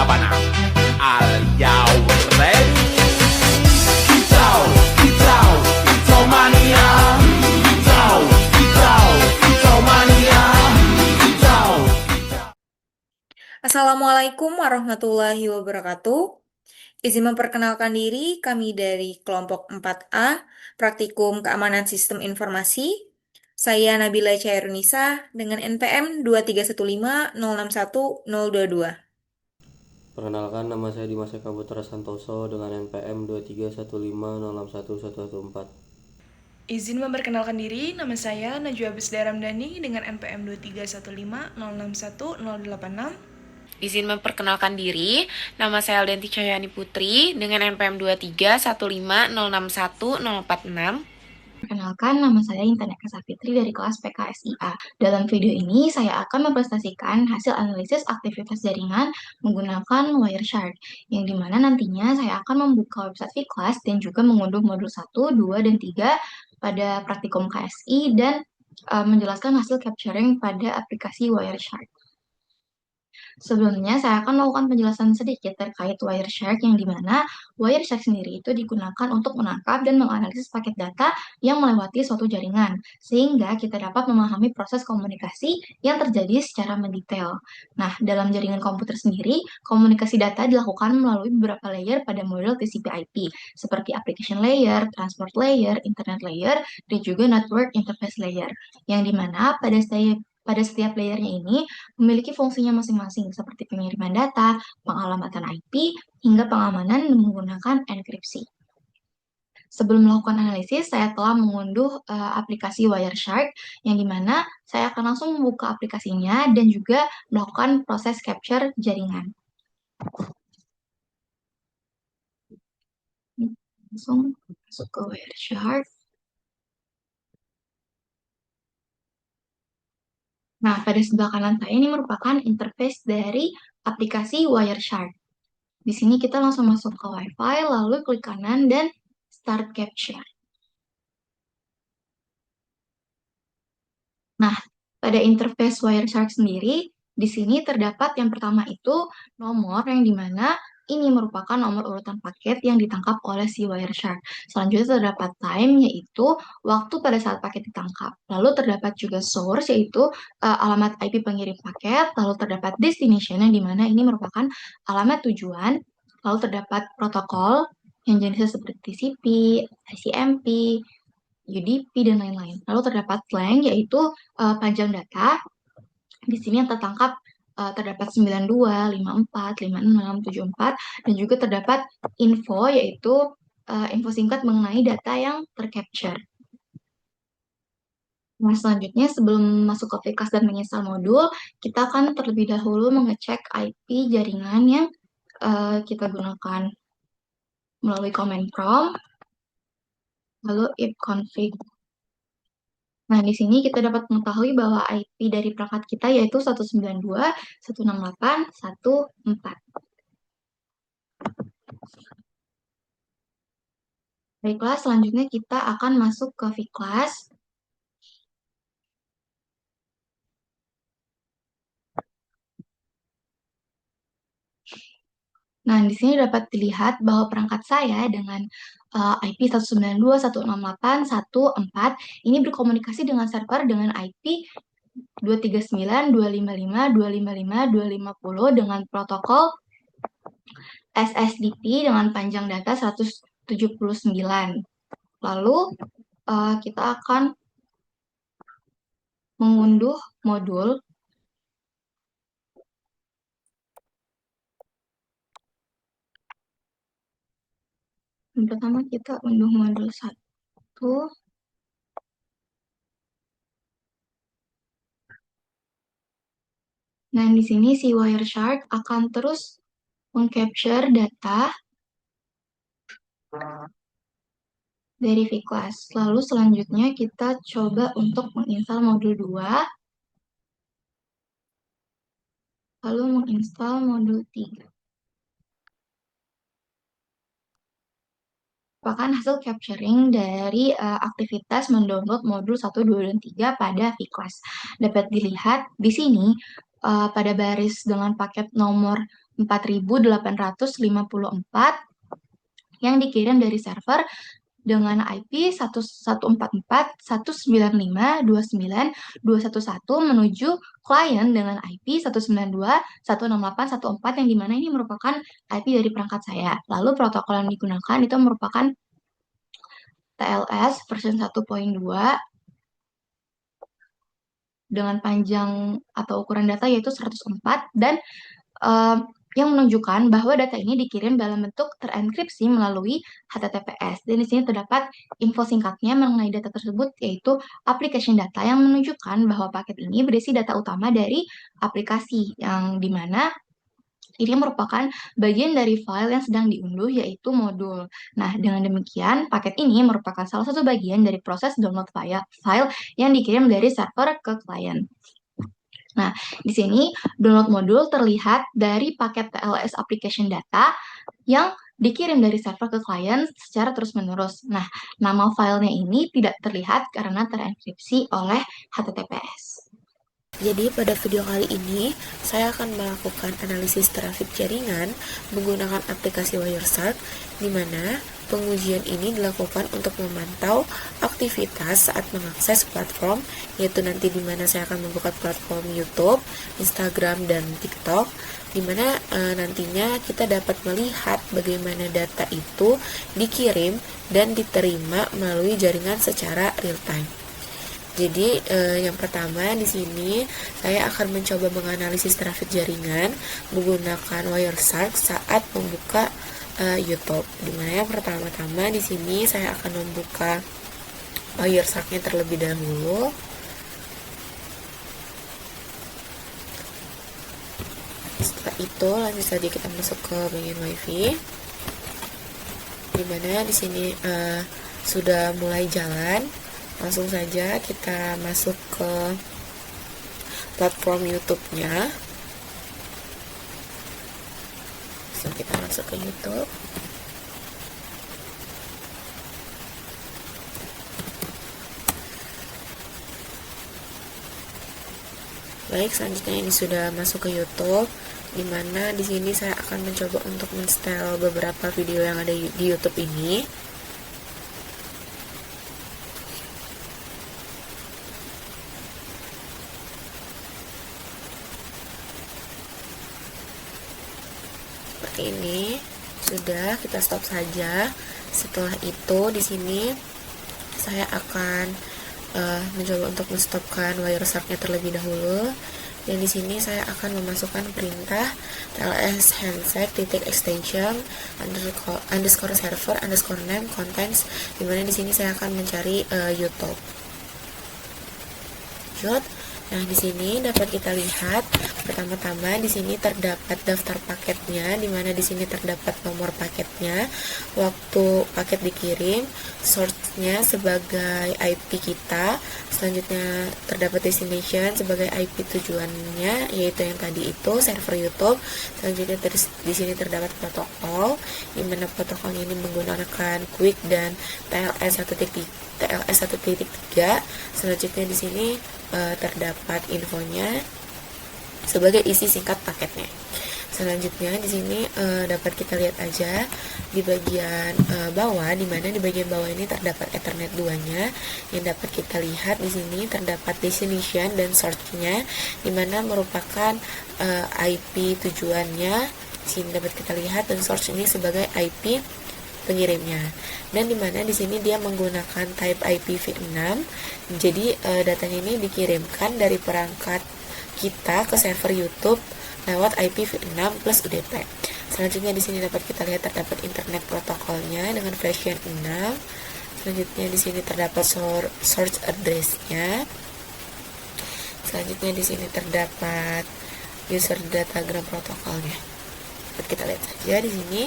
286. Are you ready? Kicau, kicau, kicau mania. Kicau, kicau, kicau mania. Kicau, kicau. Assalamualaikum warahmatullahi wabarakatuh. Izin memperkenalkan diri, kami dari kelompok 4A, Praktikum Keamanan Sistem Informasi. Saya Nabila Chairunisa dengan NPM 231506122. Perkenalkan, nama saya Dimas Eka Putra Santoso dengan NPM 23150611114. Izin memperkenalkan diri, nama saya Najwa Bisda Ramdhani dengan NPM 23150611086. Izin memperkenalkan diri, nama saya Aldanti Cahyani Putri dengan NPM 23150610446. Perkenalkan, nama saya Intan Eka Safitri dari kelas PKSIA. Dalam video ini, saya akan mempresentasikan hasil analisis aktivitas jaringan menggunakan Wireshark, yang dimana nantinya saya akan membuka website Vclass dan juga mengunduh modul 1, 2, dan 3 pada praktikum KSI dan menjelaskan hasil capturing pada aplikasi Wireshark. Sebelumnya, saya akan melakukan penjelasan sedikit terkait Wireshark, yang dimana Wireshark sendiri itu digunakan untuk menangkap dan menganalisis paket data yang melewati suatu jaringan, sehingga kita dapat memahami proses komunikasi yang terjadi secara mendetail. Nah, dalam jaringan komputer sendiri, komunikasi data dilakukan melalui beberapa layer pada model TCP/IP, seperti application layer, transport layer, internet layer, dan juga network interface layer, yang dimana pada setiap layernya ini memiliki fungsinya masing-masing seperti pengiriman data, pengalamatan IP, hingga pengamanan menggunakan enkripsi. Sebelum melakukan analisis, saya telah mengunduh aplikasi Wireshark, yang dimana saya akan langsung membuka aplikasinya dan juga melakukan proses capture jaringan. Langsung masuk ke Wireshark. Nah, pada sebelah kanan saya ini merupakan interface dari aplikasi Wireshark. Di sini kita langsung masuk ke Wi-Fi, lalu klik kanan dan Start Capture. Nah, pada interface Wireshark sendiri, di sini terdapat yang pertama itu nomor yang dimana ini merupakan nomor urutan paket yang ditangkap oleh si Wireshark. Selanjutnya terdapat time, yaitu waktu pada saat paket ditangkap. Lalu terdapat juga source, yaitu alamat IP pengirim paket. Lalu terdapat destination, yang dimana ini merupakan alamat tujuan. Lalu terdapat protokol, yang jenisnya seperti TCP, ICMP, UDP, dan lain-lain. Lalu terdapat length, yaitu panjang data. Di sini yang tertangkap terdapat 92, 54, 56, 74, dan juga terdapat info, yaitu info singkat mengenai data yang tercapture. Nah, selanjutnya sebelum masuk ke Vclass dan menginstal modul, kita akan terlebih dahulu mengecek IP jaringan yang kita gunakan melalui command prompt, lalu ifconfig. Nah, di sini kita dapat mengetahui bahwa IP dari perangkat kita yaitu 192.168.1.4. Baiklah, selanjutnya kita akan masuk ke Vclass. Nah, di sini dapat dilihat bahwa perangkat saya dengan IP 192.168.1.4 ini berkomunikasi dengan server dengan IP 239.255.255.250 dengan protokol SSDP dengan panjang data 179. Lalu kita akan mengunduh modul. Yang pertama kita unduh modul 1. Nah, di sini si Wireshark akan terus mengcapture data dari Vclass. Lalu selanjutnya kita coba untuk menginstal modul 2. Lalu menginstal modul 3. Merupakan hasil capturing dari aktivitas mendownload modul 1, 2, dan 3 pada Vclass. Dapat dilihat di sini pada baris dengan paket nomor 4854 yang dikirim dari server dengan IP 1144.195.29.211 menuju klien dengan IP 192.168.1.4 yang dimana ini merupakan IP dari perangkat saya. Lalu protokol yang digunakan itu merupakan TLS version 1.2 dengan panjang atau ukuran data yaitu 104 dan yang menunjukkan bahwa data ini dikirim dalam bentuk terenkripsi melalui HTTPS. Dan di sini terdapat info singkatnya mengenai data tersebut, yaitu application data yang menunjukkan bahwa paket ini berisi data utama dari aplikasi, yang dimana ini merupakan bagian dari file yang sedang diunduh, yaitu modul. Nah, dengan demikian, paket ini merupakan salah satu bagian dari proses download file yang dikirim dari server ke klien. Nah, di sini download modul terlihat dari paket TLS application data yang dikirim dari server ke klien secara terus-menerus. Nah, nama filenya ini tidak terlihat karena terenkripsi oleh HTTPS. Jadi pada video kali ini, saya akan melakukan analisis trafik jaringan menggunakan aplikasi Wireshark, di mana pengujian ini dilakukan untuk memantau aktivitas saat mengakses platform, yaitu nanti di mana saya akan membuka platform YouTube, Instagram, dan TikTok, di mana nantinya kita dapat melihat bagaimana data itu dikirim dan diterima melalui jaringan secara real time. Jadi yang pertama di sini saya akan mencoba menganalisis trafik jaringan menggunakan Wireshark saat membuka YouTube. Dimana yang pertama-tama di sini saya akan membuka Wireshark-nya terlebih dahulu. Setelah itu lanjut saja kita masuk ke bagian WiFi. Dimana di sini sudah mulai jalan. Langsung saja kita masuk ke platform YouTube-nya. So, kita masuk ke YouTube. Baik, selanjutnya ini sudah masuk ke YouTube, dimana di sini saya akan mencoba untuk men-setel beberapa video yang ada di YouTube ini. Seperti ini, sudah, kita stop saja. Setelah itu di sini saya akan mencoba untuk menstopkan Wireshark-nya terlebih dahulu. Dan di sini saya akan memasukkan perintah TLS handset titik extension underscore server underscore name contents, dimana di sini saya akan mencari YouTube. Nah, di sini dapat kita lihat pertama-tama di sini terdapat daftar paketnya, di mana di sini terdapat nomor paketnya, waktu paket dikirim, source-nya sebagai IP kita, selanjutnya terdapat destination sebagai IP tujuannya, yaitu yang tadi itu server YouTube. Selanjutnya di sini terdapat protokol, di mana protokol ini menggunakan QUIC dan TLS 1.3. Selanjutnya di sini terdapat infonya sebagai isi singkat paketnya. Selanjutnya di sini dapat kita lihat aja di bagian bawah, di mana di bagian bawah ini terdapat Ethernet 2-nya, yang dapat kita lihat di sini terdapat destination dan source-nya, di mana merupakan IP tujuannya. Di sini dapat kita lihat, dan source ini sebagai IP pengirimnya, dan dimana di sini dia menggunakan type IPv6. Jadi datanya ini dikirimkan dari perangkat kita ke server YouTube lewat IPv6 plus UDP. Selanjutnya di sini dapat kita lihat terdapat internet protokolnya dengan version 6. Selanjutnya di sini terdapat source address-nya. Selanjutnya di sini terdapat user datagram protokolnya. Dapat kita lihat saja di sini.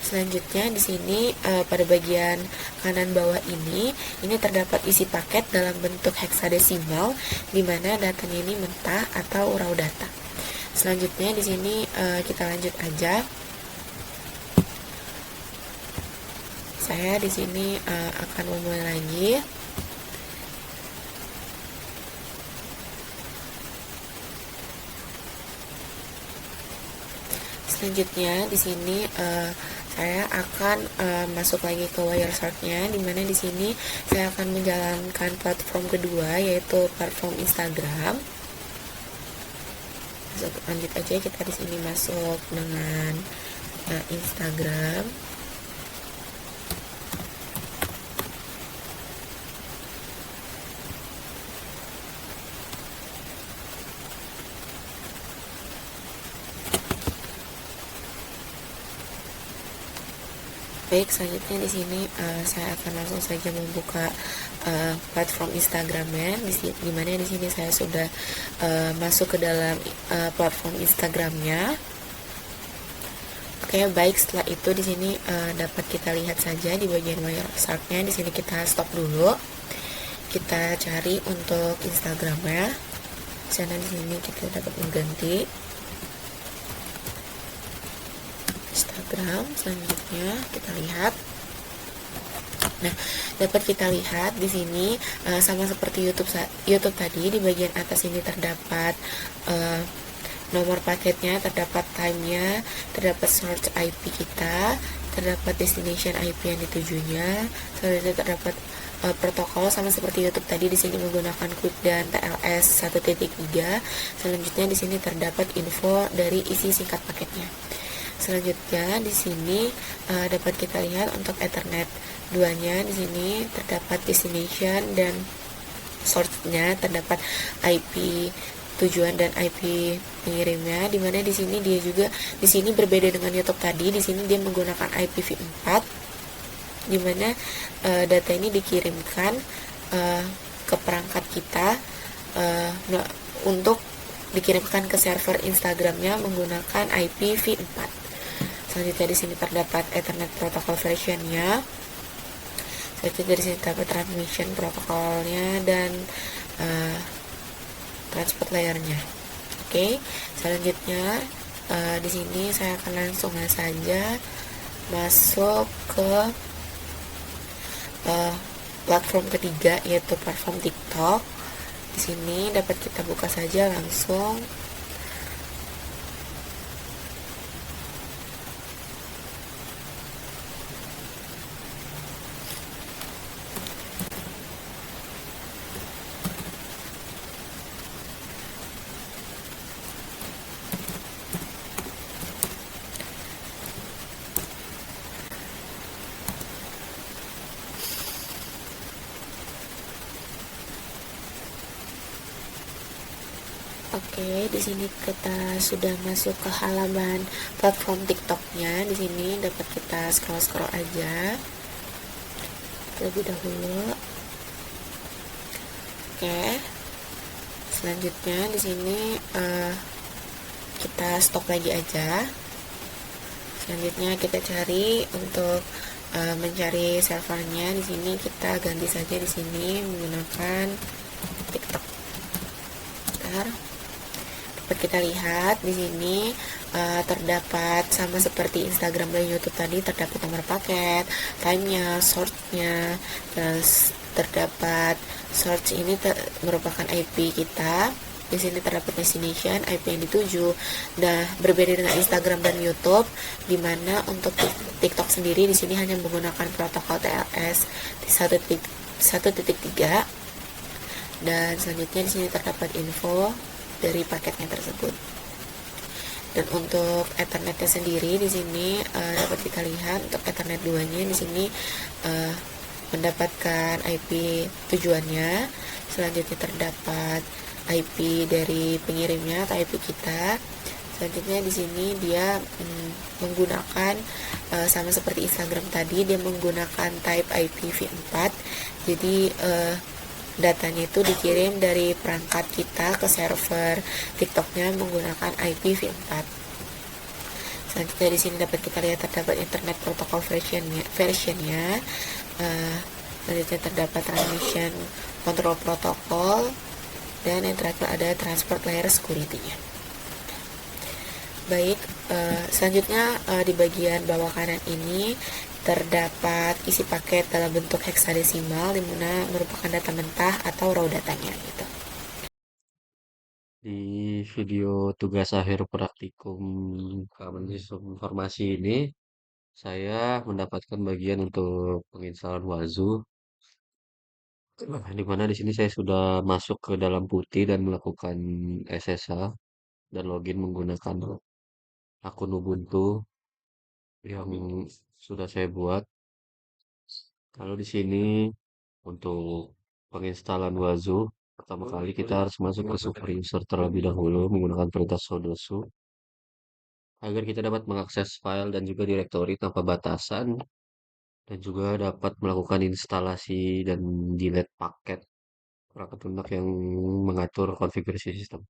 Selanjutnya di sini pada bagian kanan bawah ini terdapat isi paket dalam bentuk heksadesimal, di mana datanya ini mentah atau raw data. Selanjutnya di sini kita lanjut aja. Saya di sini akan memulai lagi. Selanjutnya di sini saya akan masuk lagi ke Wireshark-nya, dimana di sini saya akan menjalankan platform kedua, yaitu platform Instagram. Lanjut aja, kita di sini masuk dengan Instagram. Baik, selanjutnya di sini saya akan langsung saja membuka platform Instagramnya, di mana di sini saya sudah masuk ke dalam platform Instagramnya. Oke, baik, setelah itu di sini dapat kita lihat saja di bagian Wireshark-nya. Di sini kita stop dulu. Kita cari untuk Instagramnya. Di sana di sini kita dapat mengganti Instagram. Selanjutnya kita lihat. Nah, dapat kita lihat di sini sama seperti YouTube tadi, di bagian atas ini terdapat nomor paketnya, terdapat time-nya, terdapat source IP kita, terdapat destination IP yang ditujunya, selanjutnya terdapat protokol sama seperti YouTube tadi, di sini menggunakan QUIC dan TLS 1.3. Selanjutnya di sini terdapat info dari isi singkat paketnya. Selanjutnya di sini dapat kita lihat untuk Ethernet 2-nya, di sini terdapat destination dan source-nya, terdapat IP tujuan dan IP pengirimnya, dimana di sini dia juga di sini berbeda dengan YouTube tadi. Di sini dia menggunakan IPv4, dimana data ini dikirimkan ke perangkat kita untuk dikirimkan ke server Instagramnya menggunakan IPv4. Selanjutnya di sini terdapat Ethernet protokol versionnya. Selanjutnya di sini terdapat transmission protokolnya dan transport layernya. Oke, selanjutnya di sini saya akan langsung saja masuk ke platform ketiga, yaitu platform TikTok. Di sini dapat kita buka saja langsung. Oke, di sini kita sudah masuk ke halaman platform TikToknya. Di sini dapat kita scroll aja terlebih dahulu. Oke, selanjutnya di sini kita stop lagi aja. Selanjutnya kita cari untuk mencari servernya. Di sini kita ganti saja di sini menggunakan TikTok. Dapat kita lihat di sini terdapat sama seperti Instagram dan YouTube tadi, terdapat nomor paket, time-nya, source-nya, terus terdapat source ini merupakan IP kita. Di sini terdapat destination, IP yang dituju. Nah, berbeda dengan Instagram dan YouTube, di mana untuk TikTok sendiri di sini hanya menggunakan protokol TLS 1.3. Dan selanjutnya di sini terdapat info dari paketnya tersebut. Dan untuk Ethernetnya sendiri di sini dapat kita lihat untuk Ethernet 2-nya di sini mendapatkan IP tujuannya. Selanjutnya terdapat IP dari pengirimnya atau IP kita. Selanjutnya di sini dia menggunakan sama seperti Instagram tadi, dia menggunakan type IPv4. Jadi datanya itu dikirim dari perangkat kita ke server TikToknya menggunakan IPv4. Selanjutnya di sini dapat kita lihat terdapat internet protokol versionnya. Selanjutnya terdapat transmission control protokol, dan yang terakhir ada transport layer security-nya. Baik, selanjutnya di bagian bawah kanan ini terdapat isi paket dalam bentuk heksadesimal, di mana merupakan data mentah atau raw datanya gitu. Di video tugas akhir praktikum keamanan sistem informasi ini, saya mendapatkan bagian untuk penginstalan Wazoo, di mana di sini saya sudah masuk ke dalam Putih dan melakukan SSH dan login menggunakan akun Ubuntu yang sudah saya buat. Kalau di sini untuk penginstalan Wazoo, pertama kali kita harus masuk ke super user terlebih dahulu menggunakan perintah sudo su agar kita dapat mengakses file dan juga direktori tanpa batasan dan juga dapat melakukan instalasi dan delete paket perangkat lunak yang mengatur konfigurasi sistem.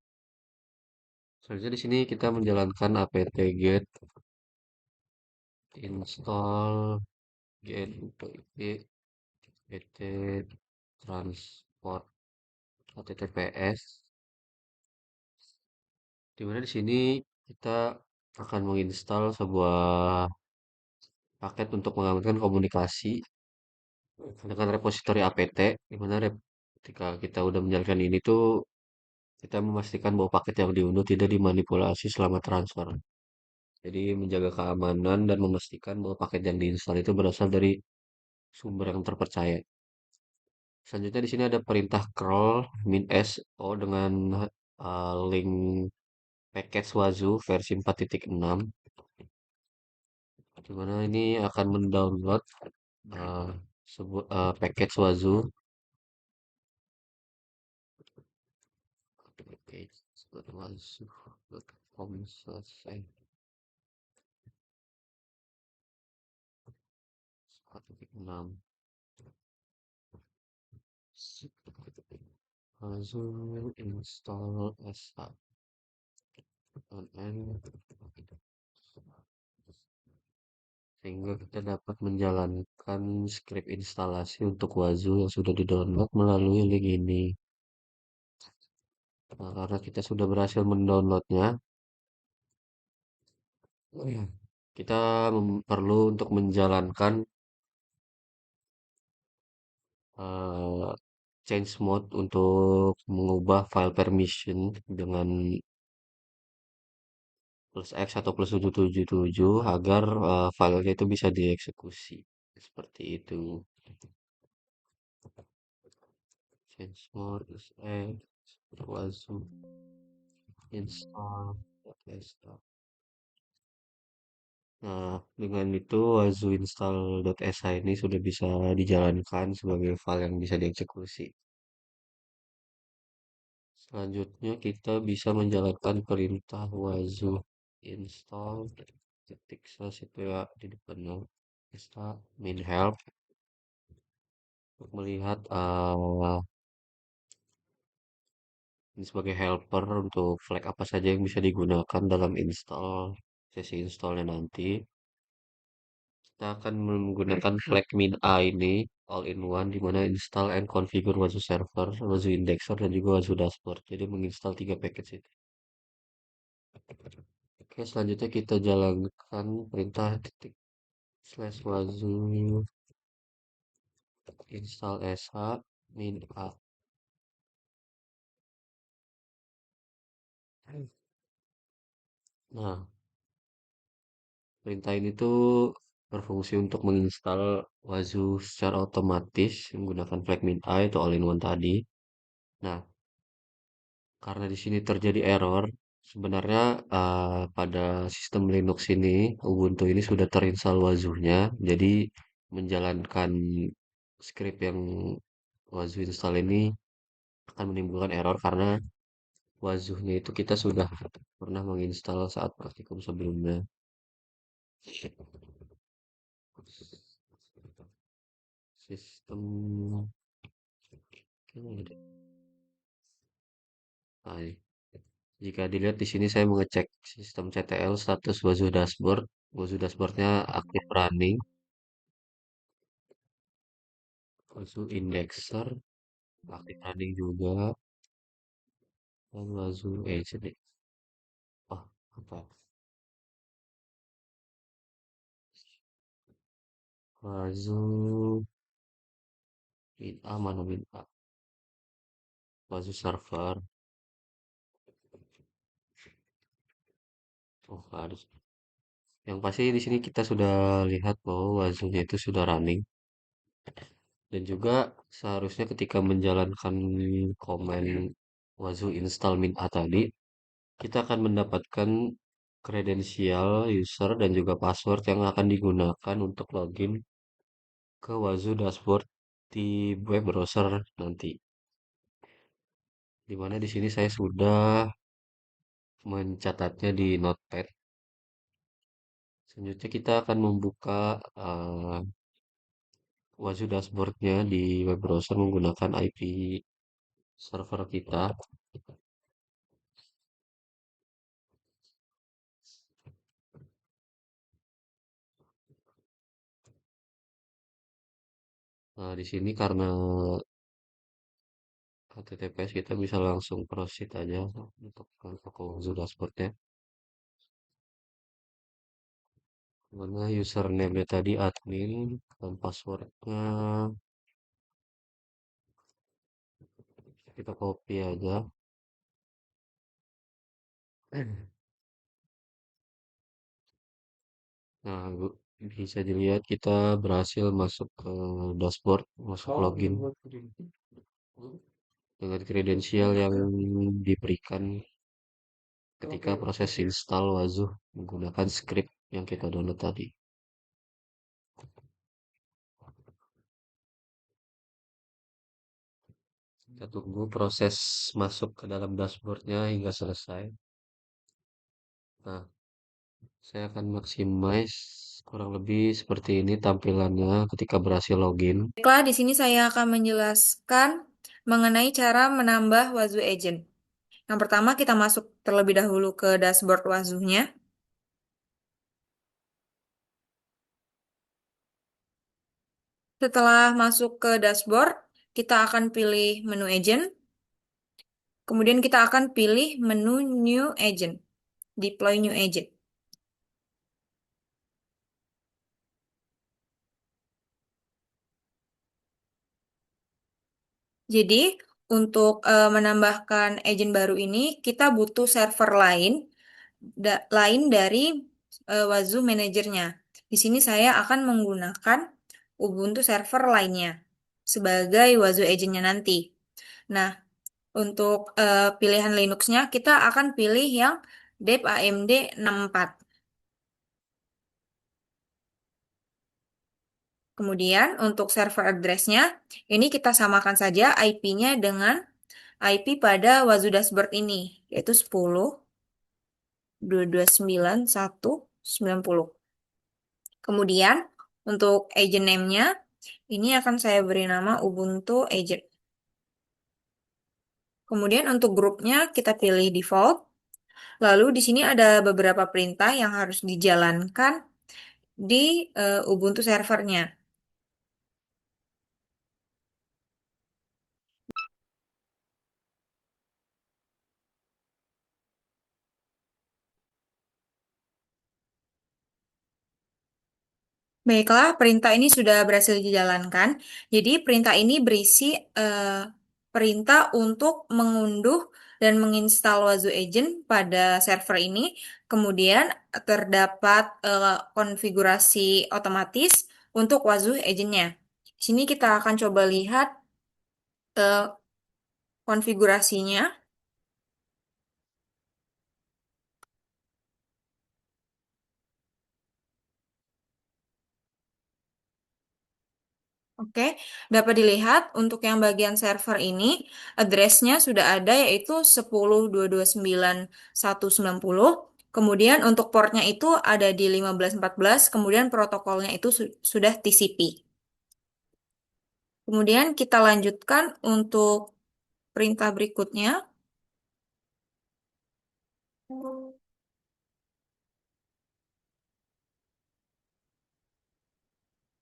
Selanjutnya di sini kita menjalankan apt-get install get pt transport https, di mana di sini kita akan menginstal sebuah paket untuk mengamankan komunikasi dengan repositori apt, di mana ketika kita udah menjalankan ini tuh kita memastikan bahwa paket yang diunduh tidak dimanipulasi selama transfer. Jadi menjaga keamanan dan memastikan bahwa paket yang diinstal itu berasal dari sumber yang terpercaya. Selanjutnya di sini ada perintah curl min s o dengan link package Wazoo versi 4.6, di mana ini akan mendownload sebuah package Wazoo package wazoo.com selesai 4.6 Wazoo install SH sehingga kita dapat menjalankan script instalasi untuk Wazoo yang sudah di-download melalui link ini. Nah, karena kita sudah berhasil mendownloadnya, kita perlu untuk menjalankan change mode untuk mengubah file permission dengan plus X atau plus 777 agar filenya itu bisa dieksekusi. Seperti itu. Change mode plus X Wazoo install desktop. Nah, dengan itu Wazoo install.sh ini sudah bisa dijalankan sebagai file yang bisa dieksekusi. Selanjutnya kita bisa menjalankan perintah Wazoo install ketik itu ya di depannya install min help untuk melihat ini sebagai helper untuk flag apa saja yang bisa digunakan dalam sesi installnya nanti. Kita akan menggunakan flag min a ini all in one di mana install and configure Wazoo server, Wazoo indexer dan juga Wazoo dashboard. Jadi menginstal 3 package itu. Oke, selanjutnya kita jalankan perintah titik slash wazoo install sh min a. Nah, perintah ini tuh berfungsi untuk menginstal Wazoo secara otomatis menggunakan flag min a itu all in one tadi. Nah, karena di sini terjadi error, sebenarnya pada sistem Linux ini Ubuntu ini sudah terinstall Wazoo-nya, jadi menjalankan script yang Wazoo install ini akan menimbulkan error karena Wazoo-nya itu kita sudah pernah menginstal saat praktikum sebelumnya. Sistem Nah, jika dilihat di sini saya mengecek sistem CTL status Wazoo dashboard. Wazoo dashboardnya aktif running. Wazoo indexer aktif running juga. Dan Wazoo sini. Oh, apa? Wazoo min A mana min A? Wazoo server. Oh, harus. Yang pasti di sini kita sudah lihat bahwa Wazunya itu sudah running dan juga seharusnya ketika menjalankan komen Wazu install min a tadi, kita akan mendapatkan kredensial user dan juga password yang akan digunakan untuk login ke Wazoo dashboard di web browser nanti. Dimana di sini saya sudah mencatatnya di Notepad. Selanjutnya kita akan membuka Wazoo dashboardnya di web browser menggunakan IP server kita. Nah, di sini karena HTTPS kita bisa langsung proceed aja untuk ke Wazoo dashboardnya. Mana username-nya tadi admin dan passwordnya kita copy aja. Nah, bisa dilihat kita berhasil masuk ke dashboard, masuk login dengan kredensial yang diberikan ketika proses install Wazoo menggunakan script yang kita download tadi. Kita tunggu proses masuk ke dalam dashboardnya hingga selesai. Nah, saya akan maximize kurang lebih seperti ini tampilannya ketika berhasil login. Baiklah, di sini saya akan menjelaskan mengenai cara menambah Wazoo Agent. Yang pertama, kita masuk terlebih dahulu ke dashboard Wazoo-nya. Setelah masuk ke dashboard, kita akan pilih menu agent. Kemudian kita akan pilih menu new agent, deploy new agent. Jadi, untuk menambahkan agent baru ini, kita butuh server lain dari Wazoo Manager-nya. Di sini saya akan menggunakan Ubuntu server lainnya sebagai Wazoo agent-nya nanti. Nah, untuk pilihan Linux-nya, kita akan pilih yang dep AMD 64. Kemudian untuk server address-nya, ini kita samakan saja IP-nya dengan IP pada Wazoo dashboard ini, yaitu 10.229.190. Kemudian untuk agent name-nya, ini akan saya beri nama Ubuntu Agent. Kemudian untuk grupnya kita pilih default. Lalu di sini ada beberapa perintah yang harus dijalankan di Ubuntu servernya. Baiklah, perintah ini sudah berhasil dijalankan. Jadi perintah ini berisi perintah untuk mengunduh dan menginstal Wazoo Agent pada server ini. Kemudian terdapat konfigurasi otomatis untuk Wazoo Agent-nya. Di sini kita akan coba lihat konfigurasinya. Oke, dapat dilihat untuk yang bagian server ini, address-nya sudah ada yaitu 10.229.190. Kemudian untuk portnya itu ada di 1514, kemudian protokolnya itu sudah TCP. Kemudian kita lanjutkan untuk perintah berikutnya.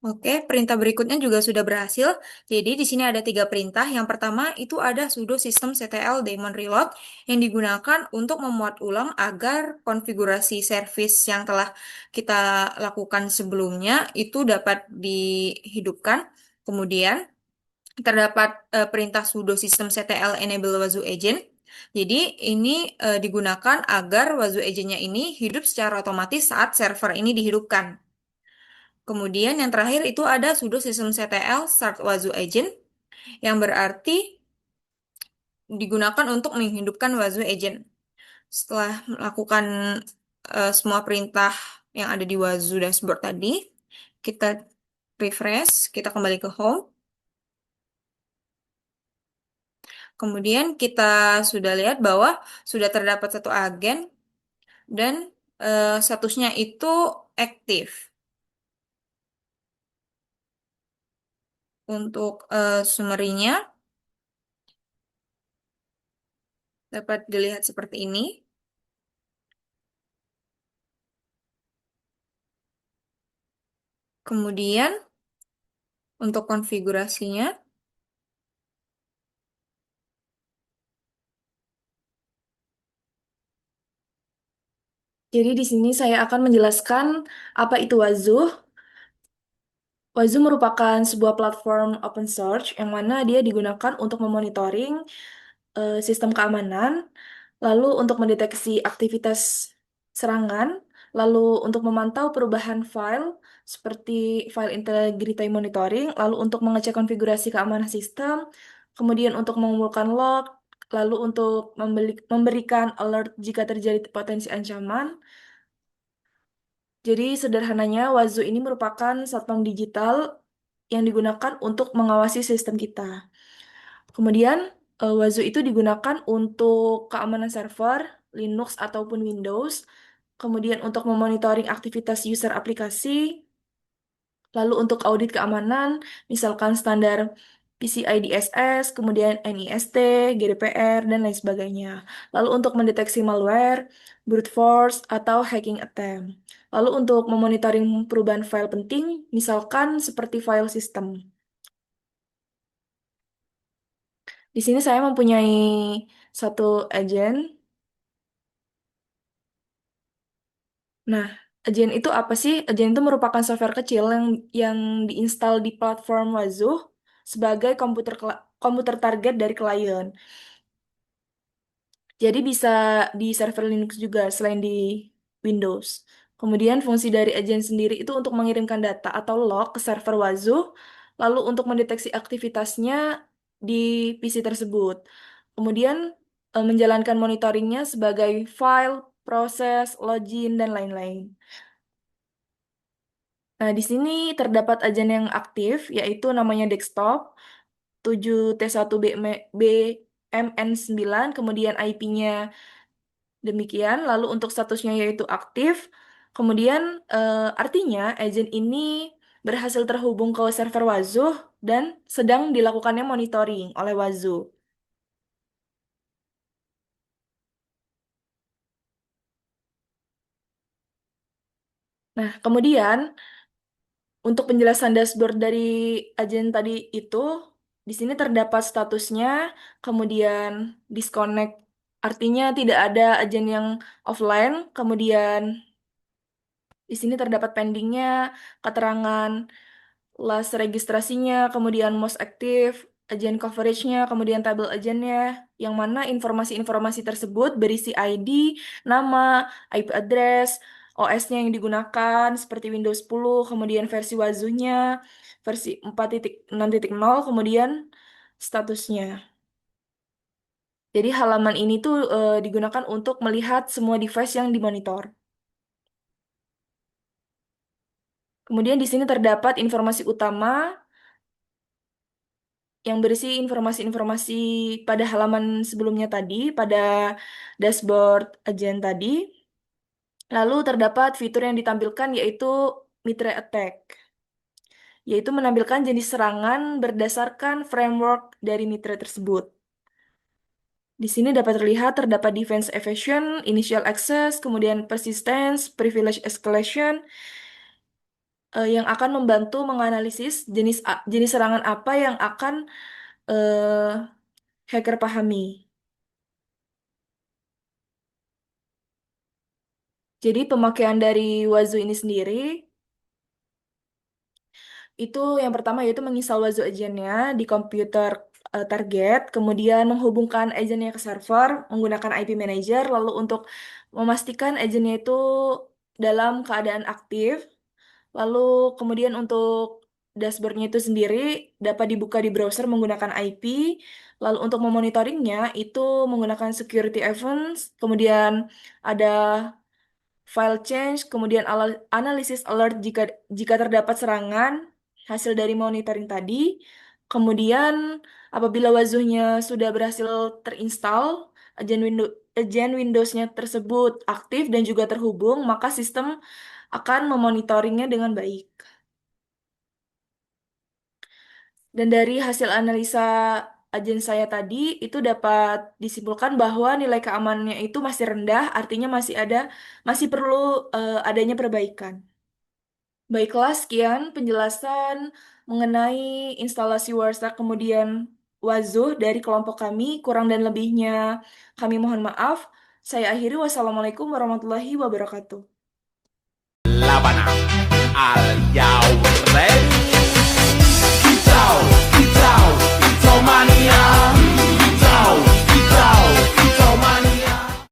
Oke, perintah berikutnya juga sudah berhasil. Jadi di sini ada 3 perintah. Yang pertama itu ada sudo systemctl daemon reload yang digunakan untuk memuat ulang agar konfigurasi service yang telah kita lakukan sebelumnya itu dapat dihidupkan. Kemudian terdapat perintah sudo systemctl enable Wazoo agent Jadi ini digunakan agar Wazoo agent-nya ini hidup secara otomatis saat server ini dihidupkan. Kemudian yang terakhir itu ada sudo systemctl start Wazoo agent yang berarti digunakan untuk menghidupkan Wazoo agent. Setelah melakukan semua perintah yang ada di Wazoo dashboard tadi, kita refresh, kita kembali ke home. Kemudian kita sudah lihat bahwa sudah terdapat satu agen dan statusnya itu aktif. Untuk summary-nya dapat dilihat seperti ini. Kemudian untuk konfigurasinya, Jadi di sini saya akan menjelaskan apa itu Wazoo. Wazoo merupakan sebuah platform open source yang mana dia digunakan untuk memonitoring sistem keamanan, lalu untuk mendeteksi aktivitas serangan, lalu untuk memantau perubahan file seperti file integrity monitoring, lalu untuk mengecek konfigurasi keamanan sistem, kemudian untuk mengumpulkan log, lalu untuk memberikan alert jika terjadi potensi ancaman. Jadi sederhananya Wazoo ini merupakan satpam digital yang digunakan untuk mengawasi sistem kita. Kemudian Wazoo itu digunakan untuk keamanan server, Linux ataupun Windows, kemudian untuk memonitoring aktivitas user aplikasi, lalu untuk audit keamanan, misalkan standar PCI DSS, kemudian NIST, GDPR, dan lain sebagainya. Lalu untuk mendeteksi malware, brute force, atau hacking attempt. Lalu untuk memonitoring perubahan file penting, misalkan seperti file system. Di sini saya mempunyai satu agent. Nah, agent itu apa sih? Agent itu merupakan software kecil yang diinstal di platform Wazoo sebagai komputer target dari klien. Jadi bisa di server Linux juga selain di Windows. Kemudian fungsi dari agent sendiri itu untuk mengirimkan data atau log ke server Wazoo, lalu untuk mendeteksi aktivitasnya di PC tersebut. Kemudian menjalankan monitoringnya sebagai file, proses, login, dan lain-lain. Nah, di sini terdapat agen yang aktif, yaitu namanya desktop, 7T1BMN9, kemudian IP-nya demikian, lalu untuk statusnya yaitu aktif, kemudian artinya agen ini berhasil terhubung ke server Wazoo dan sedang dilakukannya monitoring oleh Wazoo. Nah, kemudian untuk penjelasan dashboard dari agen tadi itu, di sini terdapat statusnya, kemudian disconnect, artinya tidak ada agen yang offline, kemudian di sini terdapat pendingnya, keterangan last registrasinya, kemudian most active, agent coverage-nya, kemudian tabel agentnya, yang mana informasi-informasi tersebut berisi ID, nama, IP address, OS-nya yang digunakan, seperti Windows 10, kemudian versi Wazoo-nya, versi 4.6.0, kemudian statusnya. Jadi halaman ini tuh digunakan untuk melihat semua device yang dimonitor. Kemudian di sini terdapat informasi utama yang berisi informasi-informasi pada halaman sebelumnya tadi, pada dashboard agent tadi. Lalu terdapat fitur yang ditampilkan yaitu Mitre Attack, yaitu menampilkan jenis serangan berdasarkan framework dari Mitre tersebut. Di sini dapat terlihat terdapat defense evasion, initial access, kemudian persistence, privilege escalation, yang akan membantu menganalisis jenis serangan apa yang akan hacker pahami. Jadi pemakaian dari Wazoo ini sendiri itu yang pertama yaitu menginstal Wazoo agent-nya di komputer target, kemudian menghubungkan agentnya ke server menggunakan IP manager, lalu untuk memastikan agentnya itu dalam keadaan aktif, lalu kemudian untuk dashboardnya itu sendiri dapat dibuka di browser menggunakan IP, lalu untuk memonitoringnya itu menggunakan security events, kemudian ada file change, kemudian analisis alert jika terdapat serangan hasil dari monitoring tadi. Kemudian apabila Wazuhnya sudah berhasil terinstall, agent Windows-nya tersebut aktif dan juga terhubung, maka sistem akan memonitoringnya dengan baik. Dan dari hasil analisa agen saya tadi, itu dapat disimpulkan bahwa nilai keamanannya itu masih rendah, artinya masih perlu adanya perbaikan. Baiklah, sekian penjelasan mengenai instalasi WordStack kemudian Wazuh dari kelompok kami. Kurang dan lebihnya kami mohon maaf. Saya akhiri. Wassalamualaikum warahmatullahi wabarakatuh.